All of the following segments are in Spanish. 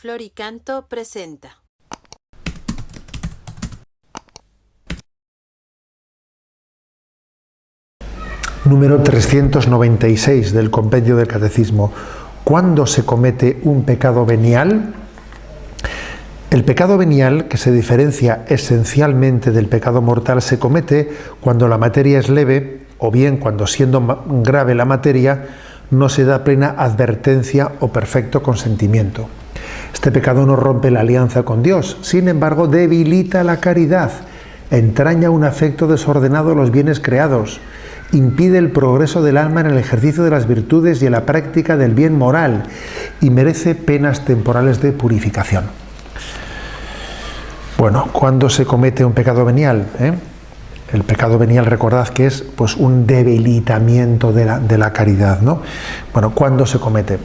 Flor y Canto presenta. Número 396 del Compendio del Catecismo. ¿Cuándo se comete un pecado venial? El pecado venial, que se diferencia esencialmente del pecado mortal, se comete cuando la materia es leve o bien cuando, siendo grave la materia, no se da plena advertencia o perfecto consentimiento. Este pecado no rompe la alianza con Dios, sin embargo debilita la caridad, entraña un afecto desordenado a los bienes creados, impide el progreso del alma en el ejercicio de las virtudes y en la práctica del bien moral y merece penas temporales de purificación. Bueno, ¿cuándo se comete un pecado venial? El pecado venial, recordad que es pues, un debilitamiento de la caridad, ¿no? Bueno, ¿cuándo se comete?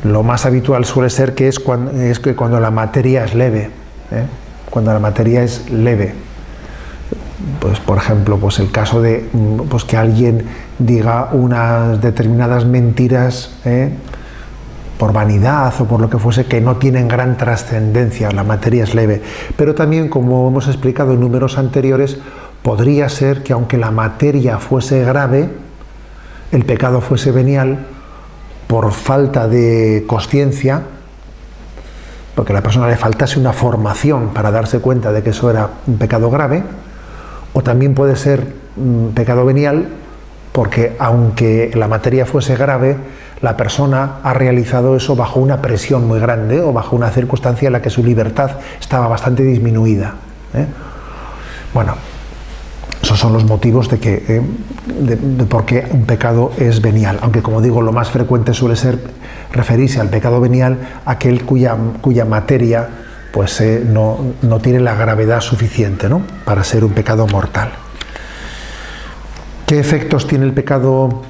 Lo más habitual suele ser que es cuando la materia es leve, cuando la materia es leve. Pues, por ejemplo, pues el caso de pues, que alguien diga unas determinadas mentiras por vanidad o por lo que fuese, que no tienen gran trascendencia, la materia es leve. Pero también, como hemos explicado en números anteriores, podría ser que aunque la materia fuese grave, el pecado fuese venial por falta de conciencia, porque a la persona le faltase una formación para darse cuenta de que eso era un pecado grave, o también puede ser pecado venial porque aunque la materia fuese grave, la persona ha realizado eso bajo una presión muy grande o bajo una circunstancia en la que su libertad estaba bastante disminuida. Bueno, esos son los motivos de por qué un pecado es venial, aunque, como digo, lo más frecuente suele ser referirse al pecado venial aquel cuya materia pues no tiene la gravedad suficiente, ¿no?, para ser un pecado mortal. ¿Qué efectos tiene el pecado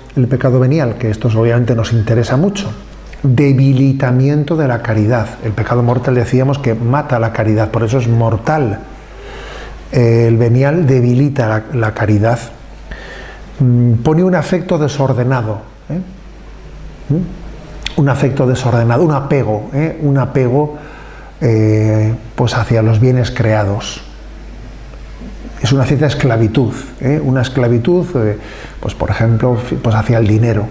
venial? Que esto obviamente nos interesa mucho. Debilitamiento de la caridad. El pecado mortal, decíamos, que mata la caridad, por eso es mortal. El venial debilita la caridad. Pone un afecto desordenado. Un afecto desordenado, un apego pues hacia los bienes creados. Es una cierta esclavitud, una esclavitud, pues por ejemplo, pues hacia el dinero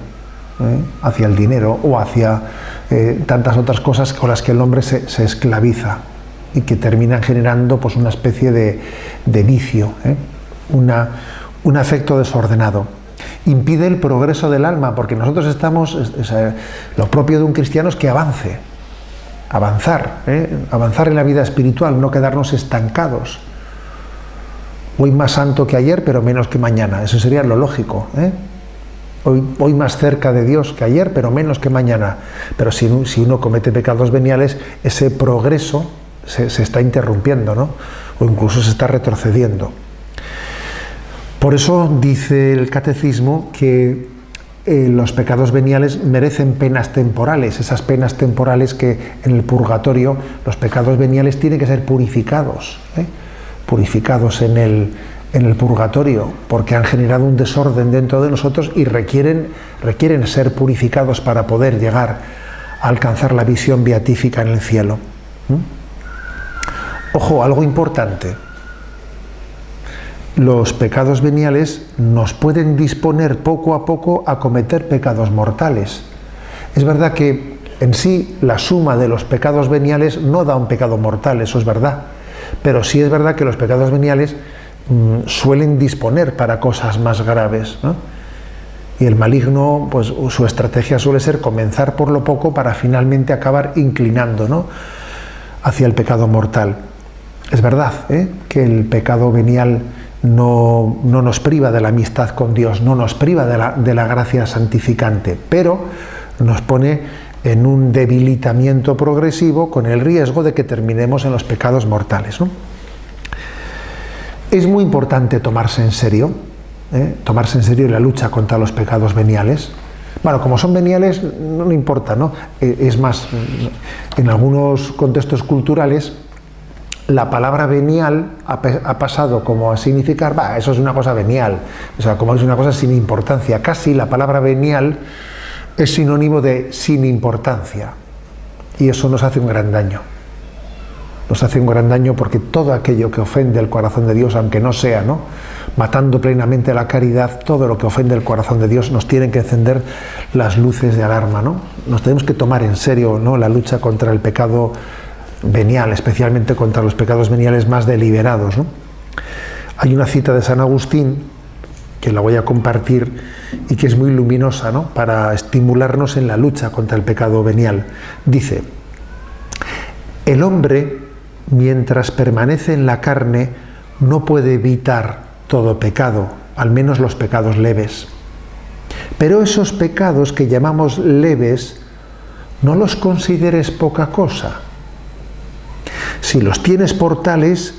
o hacia tantas otras cosas con las que el hombre se esclaviza y que terminan generando pues una especie de vicio, un afecto desordenado. Impide el progreso del alma, porque nosotros estamos, lo propio de un cristiano es que avanzar en la vida espiritual, no quedarnos estancados. Hoy más santo que ayer, pero menos que mañana. Eso sería lo lógico. Hoy más cerca de Dios que ayer, pero menos que mañana. Pero si uno comete pecados veniales, ese progreso se está interrumpiendo, ¿no? O incluso se está retrocediendo. Por eso dice el Catecismo que los pecados veniales merecen penas temporales. Esas penas temporales que en el purgatorio, los pecados veniales tienen que ser purificados. Purificados en el purgatorio, porque han generado un desorden dentro de nosotros y requieren ser purificados para poder llegar a alcanzar la visión beatífica en el cielo. Ojo, algo importante. Los pecados veniales nos pueden disponer poco a poco a cometer pecados mortales. Es verdad que en sí la suma de los pecados veniales no da un pecado mortal, eso es verdad. Pero sí es verdad que los pecados veniales suelen disponer para cosas más graves, ¿no? Y el maligno, pues su estrategia suele ser comenzar por lo poco para finalmente acabar inclinando, ¿no?, hacia el pecado mortal. Es verdad que el pecado venial no nos priva de la amistad con Dios, no nos priva de la gracia santificante, pero nos pone en un debilitamiento progresivo con el riesgo de que terminemos en los pecados mortales, ¿no? Es muy importante tomarse en serio la lucha contra los pecados veniales. Bueno, como son veniales, no importa, ¿no? Es más, en algunos contextos culturales, la palabra venial ha pasado como a significar, eso es una cosa venial, o sea, como es una cosa sin importancia. Casi la palabra venial es sinónimo de sin importancia. y eso nos hace un gran daño. Nos hace un gran daño porque todo aquello que ofende el corazón de Dios, aunque no sea, ¿no?, matando plenamente la caridad, todo lo que ofende el corazón de Dios nos tienen que encender las luces de alarma, ¿no? Nos tenemos que tomar en serio, ¿no?, la lucha contra el pecado venial, especialmente contra los pecados veniales más deliberados, ¿no? Hay una cita de San Agustín que la voy a compartir y que es muy luminosa, ¿no?, para estimularnos en la lucha contra el pecado venial. Dice: el hombre, mientras permanece en la carne, no puede evitar todo pecado, al menos los pecados leves. Pero esos pecados que llamamos leves, no los consideres poca cosa. Si los tienes por tales,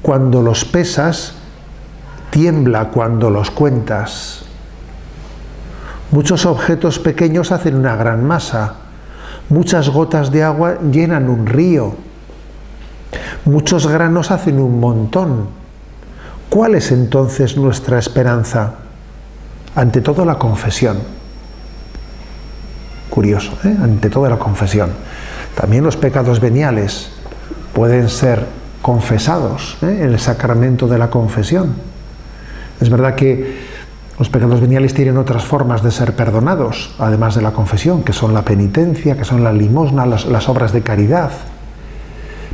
cuando los pesas, tiembla cuando los cuentas. Muchos objetos pequeños hacen una gran masa. Muchas gotas de agua llenan un río. Muchos granos hacen un montón. ¿Cuál es entonces nuestra esperanza? Ante todo la confesión. Curioso, ¿eh? Ante todo la confesión. También los pecados veniales pueden ser confesados, ¿eh?, en el sacramento de la confesión. Es verdad que los pecados veniales tienen otras formas de ser perdonados, además de la confesión, que son la penitencia, que son la limosna, las obras de caridad.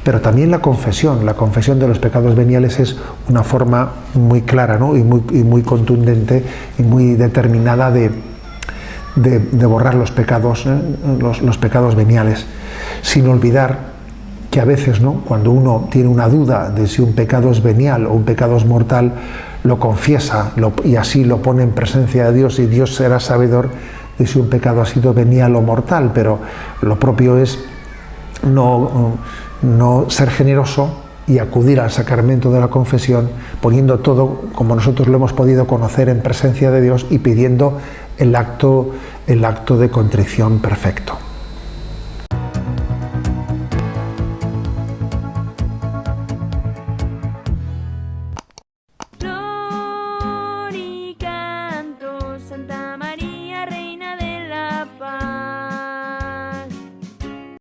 Pero también la confesión de los pecados veniales es una forma muy clara, ¿no?, y muy contundente y muy determinada de borrar los pecados, los pecados veniales, sin olvidar que a veces, ¿no?, cuando uno tiene una duda de si un pecado es venial o un pecado es mortal, lo confiesa y así lo pone en presencia de Dios, y Dios será sabedor de si un pecado ha sido venial o mortal. Pero lo propio es no ser generoso y acudir al sacramento de la confesión, poniendo todo como nosotros lo hemos podido conocer en presencia de Dios y pidiendo el acto de contrición perfecto.